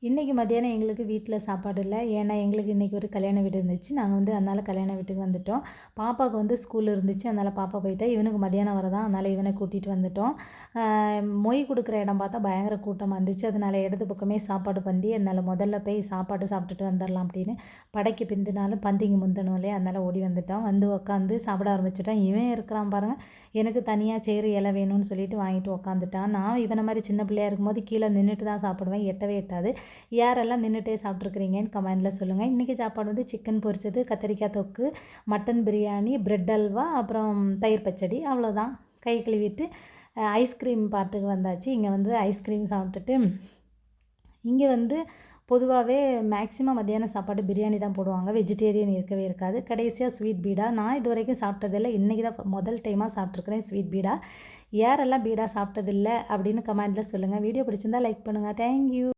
இன்றைக்கி மதியானம் எங்களுக்கு வீட்டில் சாப்பாடு இல்லை. ஏன்னா எங்களுக்கு இன்றைக்கி ஒரு கல்யாண வீடு இருந்துச்சு. நாங்கள் வந்து அதனால் கல்யாண வீட்டுக்கு வந்துட்டோம். பாப்பாவுக்கு வந்து ஸ்கூல் இருந்துச்சு. அதனால் பாப்பா போயிட்டா. இவனுக்கு மதியானம் வரதான். அதனால் இவனை கூட்டிகிட்டு வந்துட்டோம். மொய் கொடுக்குற இடம் பார்த்தா பயங்கர கூட்டமாக இருந்துச்சு. அதனால் இடது பக்கமே சாப்பாடு பந்தி. அதனால் முதல்ல போய் சாப்பாடு சாப்பிட்டுட்டு வந்துடலாம் அப்படின்னு படைக்கு பிந்தினாலும் பந்திக்கு முந்தணும் இல்லையா, அதனால் ஓடி வந்துட்டோம். வந்து உட்காந்து சாப்பிட ஆரம்பிச்சிட்டோம். இவன் இருக்கிறான் பாருங்கள், எனக்கு தனியாக சேரு இலை வேணும்னு சொல்லிட்டு வாங்கிட்டு உட்காந்துட்டான். நான் இவனை மாதிரி சின்ன பிள்ளையா இருக்கும்போது கீழே நின்றுட்டு தான் சாப்பிடுவேன். எட்டவே எட்டாது. யாரெல்லாம் நின்றுட்டே சாப்பிட்ருக்குறீங்கன்னு கமெண்டில் சொல்லுங்கள். இன்றைக்கி சாப்பாடு வந்து சிக்கன் பொரிச்சது, கத்திரிக்காய் தொக்கு, மட்டன் பிரியாணி, பிரெட் அல்வா, அப்புறம் தயிர் பச்சடி, அவ்வளோதான். கை கழுவிட்டு ஐஸ்கிரீம் பார்ட்டுக்கு வந்தாச்சு. இங்கே வந்து ஐஸ்கிரீம் சாப்பிட்டுட்டு இங்கே வந்து பொதுவாகவே மேக்ஸிமம் மத்தியானம் சாப்பாடு பிரியாணி தான் போடுவாங்க. வெஜிடேரியன் இருக்கவே இருக்காது. கடைசியாக ஸ்வீட் பீடா. நான் இது வரைக்கும் சாப்பிட்டதில்ல. இன்றைக்கி தான் முதல் டைமாக சாப்பிட்ருக்குறேன் ஸ்வீட் பீடா. யாரெல்லாம் பீடா சாப்பிட்டதில்ல அப்படின்னு கமெண்டில் சொல்லுங்கள். வீடியோ பிடிச்சிருந்தா லைக் பண்ணுங்கள். தேங்க்யூ.